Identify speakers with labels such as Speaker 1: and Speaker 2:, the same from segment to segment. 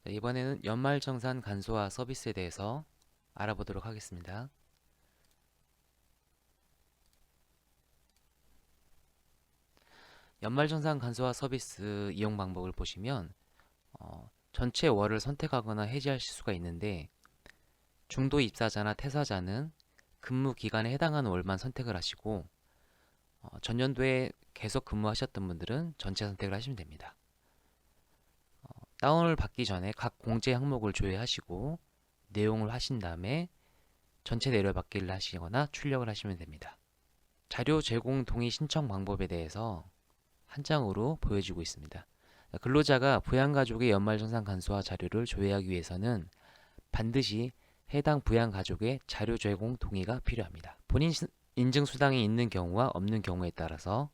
Speaker 1: 자, 이번에는 연말정산 간소화 서비스에 대해서 알아보도록 하겠습니다. 연말정산 간소화 서비스 이용 방법을 보시면 전체 월을 선택하거나 해지하실 수가 있는데 중도 입사자나 퇴사자는 근무 기간에 해당하는 월만 선택을 하시고 전년도에 계속 근무하셨던 분들은 전체 선택을 하시면 됩니다. 다운을 받기 전에 각 공제 항목을 조회하시고 내용을 하신 다음에 전체 내려받기를 하시거나 출력을 하시면 됩니다. 자료 제공 동의 신청 방법에 대해서 한 장으로 보여지고 있습니다. 근로자가 부양가족의 연말정산 간소화 자료를 조회하기 위해서는 반드시 해당 부양가족의 자료 제공 동의가 필요합니다. 본인 인증수당이 있는 경우와 없는 경우에 따라서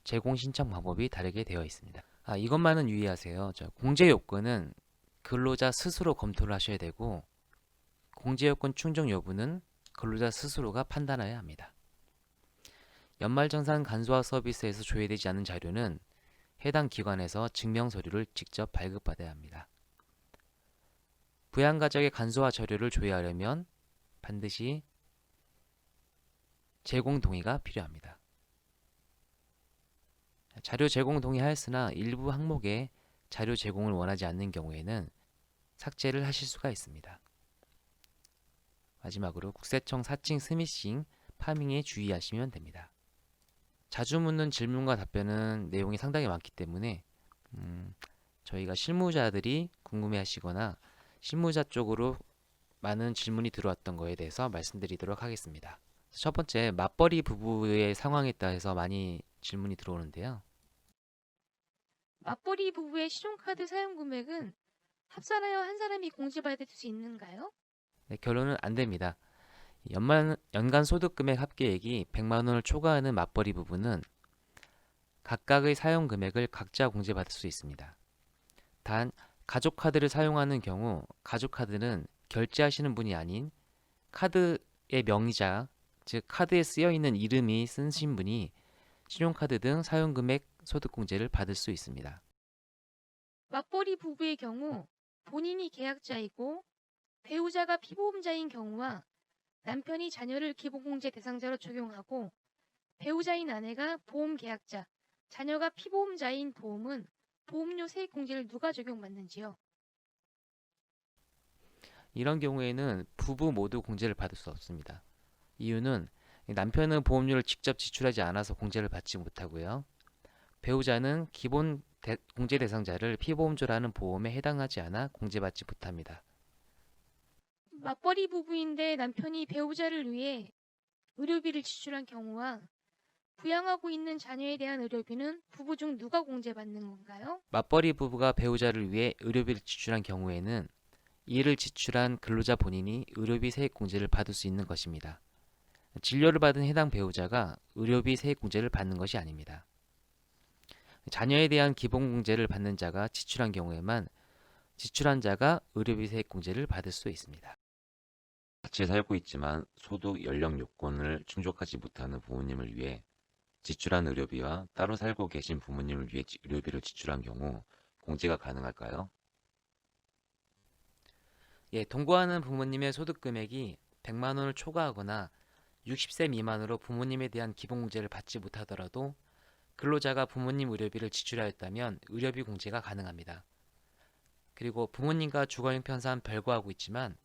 Speaker 1: 제공 신청 방법이 다르게 되어 있습니다. 이것만은 유의하세요. 공제 요건은 근로자 스스로 검토를 하셔야 되고 공제 요건 충족 여부는 근로자 스스로가 판단해야 합니다. 연말정산 간소화 서비스에서 조회되지 않은 자료는 해당 기관에서 증명서류를 직접 발급받아야 합니다. 부양가족의 간소화 자료를 조회하려면 반드시 제공 동의가 필요합니다. 자료 제공 동의하였으나 일부 항목에 자료 제공을 원하지 않는 경우에는 삭제를 하실 수가 있습니다. 마지막으로 국세청 사칭 스미싱, 파밍에 주의하시면 됩니다. 자주 묻는 질문과 답변은 내용이 상당히 많기 때문에 저희가 실무자들이 궁금해하시거나 실무자 쪽으로 많은 질문이 들어왔던 거에 대해서 말씀드리도록 하겠습니다. 첫 번째, 맞벌이 부부의 상황에 따라서 많이 질문이 들어오는데요.
Speaker 2: 맞벌이 부부의 신용카드 사용 금액은 합산하여 한 사람이 공제받을 수 있는가요?
Speaker 1: 네, 결론은 안 됩니다. 연간 소득 금액 합계액이 100만 원을 초과하는 맞벌이 부부는 각각의 사용 금액을 각자 공제받을 수 있습니다. 단 가족 카드를 사용하는 경우 가족 카드는 결제하시는 분이 아닌 카드의 명의자, 즉 카드에 쓰여 있는 이름이 쓰신 분이 신용카드 등 사용 금액 소득 공제를 받을 수 있습니다.
Speaker 2: 맞벌이 부부의 경우 본인이 계약자이고 배우자가 피보험자인 경우와 남편이 자녀를 기본공제 대상자로 적용하고 배우자인 아내가 보험 계약자, 자녀가 피보험자인 보험은 보험료 세액 공제를 누가 적용받는지요?
Speaker 1: 이런 경우에는 부부 모두 공제를 받을 수 없습니다. 이유는 남편은 보험료를 직접 지출하지 않아서 공제를 받지 못하고요. 배우자는 기본 공제 대상자를 피보험료라는 보험에 해당하지 않아 공제받지 못합니다.
Speaker 2: 맞벌이 부부인데 남편이 배우자를 위해 의료비를 지출한 경우와 부양하고 있는 자녀에 대한 의료비는 부부 중 누가 공제받는 건가요?
Speaker 1: 맞벌이 부부가 배우자를 위해 의료비를 지출한 경우에는 이를 지출한 근로자 본인이 의료비 세액 공제를 받을 수 있는 것입니다. 진료를 받은 해당 배우자가 의료비 세액 공제를 받는 것이 아닙니다. 자녀에 대한 기본 공제를 받는 자가 지출한 경우에만 지출한 자가 의료비 세액 공제를 받을 수 있습니다.
Speaker 3: 같이 살고 있지만 소득, 연령 요건을 충족하지 못하는 부모님을 위해 지출한 의료비와 따로 살고 계신 부모님을 위해 의료비를 지출한 경우 공제가 가능할까요?
Speaker 1: 동거하는 부모님의 소득 금액이 100만 원을 초과하거나 60세 미만으로 부모님에 대한 기본 공제를 받지 못하더라도 근로자가 부모님 의료비를 지출하였다면 의료비 공제가 가능합니다. 그리고 부모님과 주거 형편상 별거하고 있지만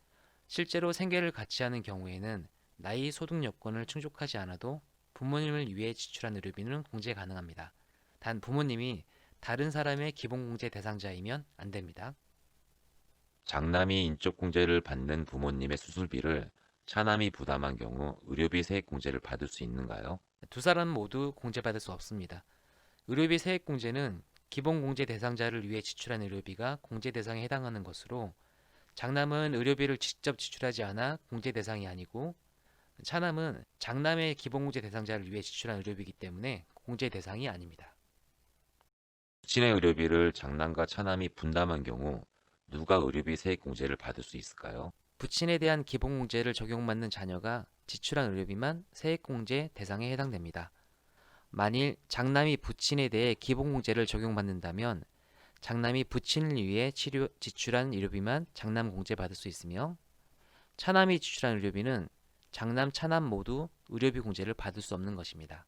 Speaker 1: 실제로 생계를 같이 하는 경우에는 나이 소득 요건을 충족하지 않아도 부모님을 위해 지출한 의료비는 공제 가능합니다. 단 부모님이 다른 사람의 기본 공제 대상자이면 안 됩니다.
Speaker 3: 장남이 인적 공제를 받는 부모님의 수술비를 차남이 부담한 경우 의료비 세액 공제를 받을 수 있는가요?
Speaker 1: 두 사람 모두 공제받을 수 없습니다. 의료비 세액 공제는 기본 공제 대상자를 위해 지출한 의료비가 공제 대상에 해당하는 것으로 장남은 의료비를 직접 지출하지 않아 공제 대상이 아니고 차남은 장남의 기본 공제 대상자를 위해 지출한 의료비이기 때문에 공제 대상이 아닙니다.
Speaker 3: 부친의 의료비를 장남과 차남이 분담한 경우 누가 의료비 세액 공제를 받을 수 있을까요?
Speaker 1: 부친에 대한 기본 공제를 적용받는 자녀가 지출한 의료비만 세액 공제 대상에 해당됩니다. 만일 장남이 부친에 대해 기본 공제를 적용받는다면 장남이 부친을 위해 지출한 의료비만 장남 공제받을 수 있으며 차남이 지출한 의료비는 장남, 차남 모두 의료비 공제를 받을 수 없는 것입니다.